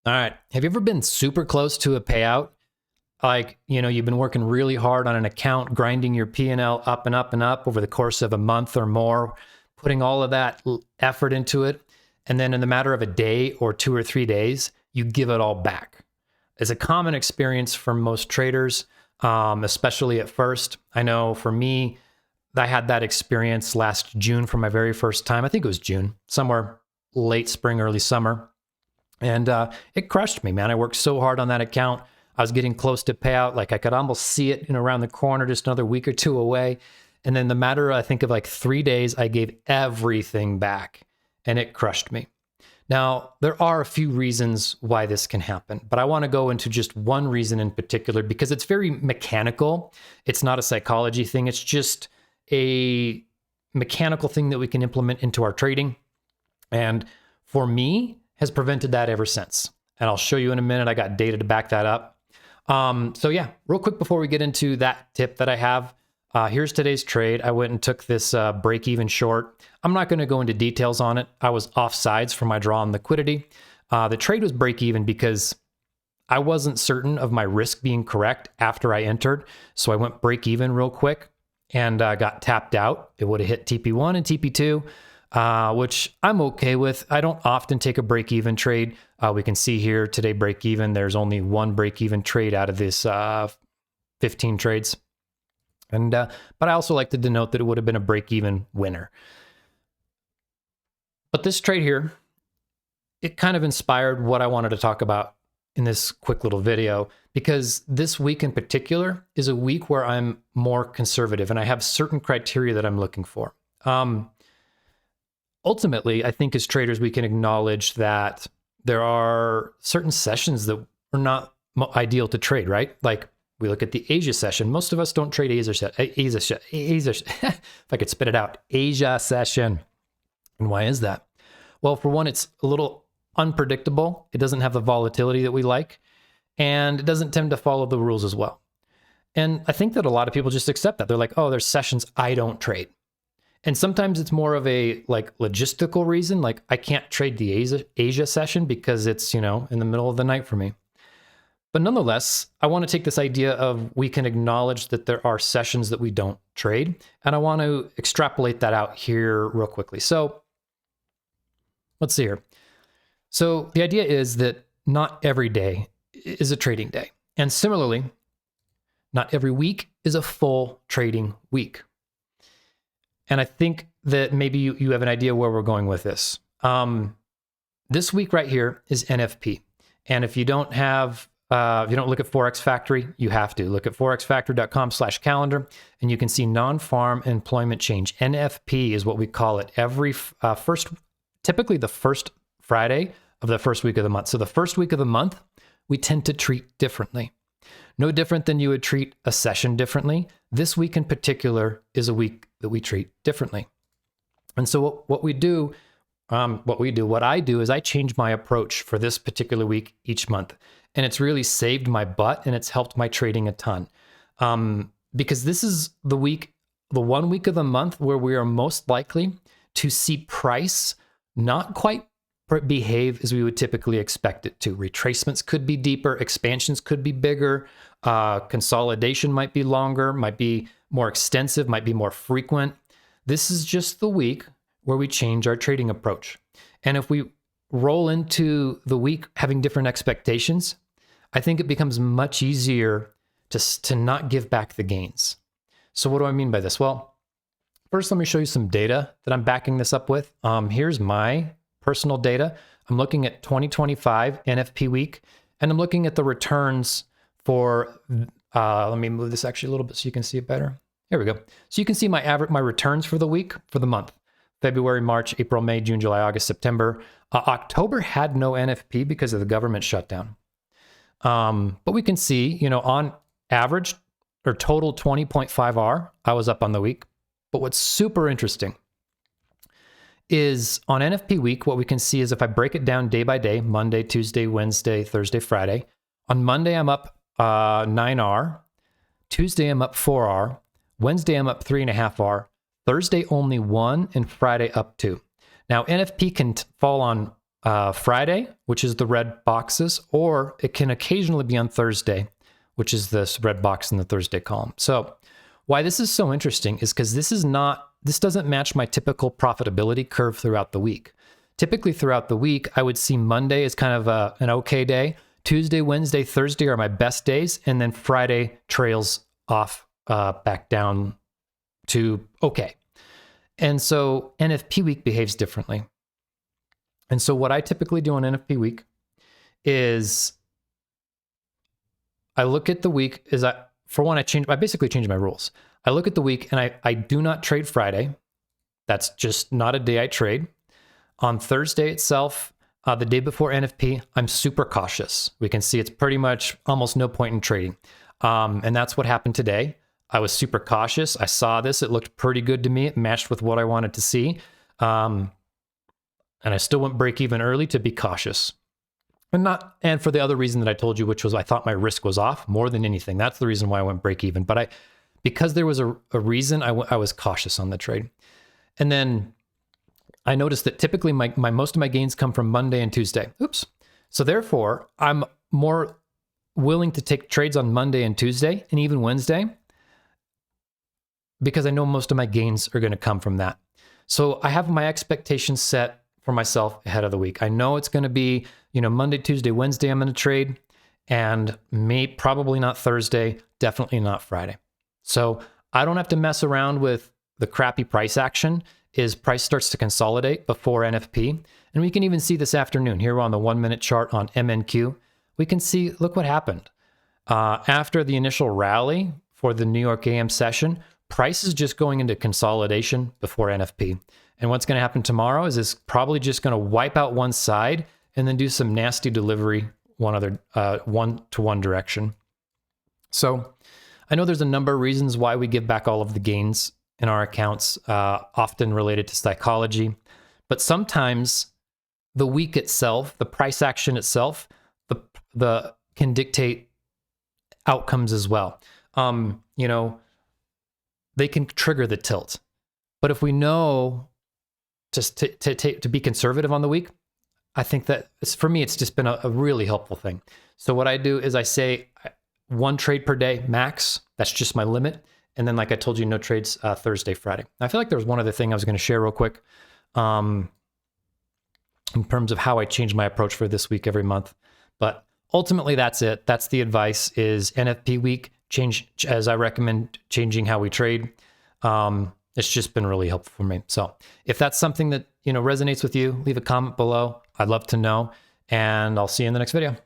All right. Have you ever been super close to a payout? Like, you've been working really hard on an account, grinding your P&L up and up and up over the course of a month or more, putting all of that effort into it. And then in the matter of a day or 2 or 3 days, you give it all back. It's a common experience for most traders, especially at first. I know for me, I had that experience last June for my very first time. I think it was June, somewhere late spring, early summer. And it crushed me, man. I worked so hard on that account. I was getting close to payout. Like I could almost see it around the corner, just another week or two away. And then the matter, I think, of like 3 days, I gave everything back and it crushed me. Now, there are a few reasons why this can happen, but I want to go into just one reason in particular because it's very mechanical. It's not a psychology thing. It's just a mechanical thing that we can implement into our trading. And for me, has prevented that ever since. And I'll show you in a minute. I got data to back that up. So yeah, real quick before we get into that tip that I have, here's today's trade. I went and took this break-even short. I'm not going to go into details on it. I was offsides for my draw on liquidity. The trade was break-even because I wasn't certain of my risk being correct after I entered. So I went break-even real quick and got tapped out. It would have hit TP1 and TP2. Which I'm okay with. I don't often take a break-even trade. We can see here today break-even. There's only one break-even trade out of this 15 trades. And but I also like to denote that it would have been a break-even winner. But this trade here, it kind of inspired what I wanted to talk about in this quick little video, because this week in particular is a week where I'm more conservative and I have certain criteria that I'm looking for. Ultimately, I think as traders, we can acknowledge that there are certain sessions that are not ideal to trade, right? Like we look at the Asia session. Most of us don't trade Asia if I could spit it out, Asia session. And why is that? Well, for one, it's a little unpredictable. It doesn't have the volatility that we like, and it doesn't tend to follow the rules as well. And I think that a lot of people just accept that. They're like, oh, there's sessions I don't trade. And sometimes it's more of a like logistical reason, like I can't trade the Asia session because it's, in the middle of the night for me. But nonetheless, I want to take this idea of we can acknowledge that there are sessions that we don't trade. And I want to extrapolate that out here real quickly. So let's see here. So the idea is that not every day is a trading day. And similarly, not every week is a full trading week. And I think that maybe you have an idea where we're going with this. This week right here is NFP. And if you don't have, if you don't look at Forex Factory, you have to look at forexfactory.com/calendar, and you can see non-farm employment change. NFP is what we call it every typically the first Friday of the first week of the month. So the first week of the month, we tend to treat differently. No different than you would treat a session differently. This week in particular is a week that we treat differently. And so what I do is I change my approach for this particular week each month. And it's really saved my butt and it's helped my trading a ton. Because this is the 1 week of the month where we are most likely to see price not quite behave as we would typically expect it to. Retracements could be deeper, expansions could be bigger, consolidation might be longer, might be more extensive, might be more frequent. This is just the week where we change our trading approach. And if we roll into the week having different expectations, I think it becomes much easier to not give back the gains. So what do I mean by this? Well, first, let me show you some data that I'm backing this up with. Here's my personal data. I'm looking at 2025 NFP week, and I'm looking at the returns for, let me move this actually a little bit so you can see it better. Here we go. So you can see my returns for the week, for the month. February, March, April, May, June, July, August, September. October had no NFP because of the government shutdown. But we can see, on average or total 20.5R, I was up on the week. But what's super interesting is on NFP week, what we can see is if I break it down day by day, Monday, Tuesday, Wednesday, Thursday, Friday. On Monday, I'm up 9R. Tuesday, I'm up 4R. Wednesday, I'm up 3.5R. Thursday, only 1, and Friday, up 2. Now, NFP can fall on Friday, which is the red boxes, or it can occasionally be on Thursday, which is this red box in the Thursday column. So why this is so interesting is because this doesn't match my typical profitability curve throughout the week. Typically throughout the week, I would see Monday as kind of an okay day. Tuesday, Wednesday, Thursday are my best days. And then Friday trails off back down to okay. And so NFP week behaves differently. And so what I typically do on NFP week is I look at the week I basically change my rules. I look at the week and I do not trade Friday. That's just not a day I trade. On Thursday itself, the day before NFP, I'm super cautious. We can see it's pretty much almost no point in trading. And that's what happened today. I was super cautious. I saw this. It looked pretty good to me. It matched with what I wanted to see. And I still went break even early to be cautious. And for the other reason that I told you, which was I thought my risk was off more than anything. That's the reason why I went break even. But because there was a reason, I was cautious on the trade. And then I noticed that typically my most of my gains come from Monday and Tuesday. Oops. So therefore, I'm more willing to take trades on Monday and Tuesday and even Wednesday because I know most of my gains are going to come from that. So I have my expectations set for myself ahead of the week. I know it's going to be, Monday, Tuesday, Wednesday, I'm going to trade, and probably not Thursday, definitely not Friday. So I don't have to mess around with the crappy price action. Price starts to consolidate before NFP. And we can even see this afternoon here on the 1 minute chart on MNQ. We can see, look what happened. After the initial rally for the New York AM session, price is just going into consolidation before NFP. And what's going to happen tomorrow is it's probably just going to wipe out one side and then do some nasty delivery one to one direction. So I know there's a number of reasons why we give back all of the gains in our accounts, often related to psychology. But sometimes the week itself, the price action itself, the can dictate outcomes as well. They can trigger the tilt. But if we know to be conservative on the week, I think that for me, it's just been a really helpful thing. So what I do is I say 1 trade per day max. That's just my limit. And then, like I told you, no trades Thursday, Friday. I feel like there was one other thing I was going to share real quick in terms of how I change my approach for this week every month. But ultimately, that's it. That's the advice is NFP week, change as I recommend changing how we trade. It's just been really helpful for me. So if that's something that resonates with you, leave a comment below. I'd love to know. And I'll see you in the next video.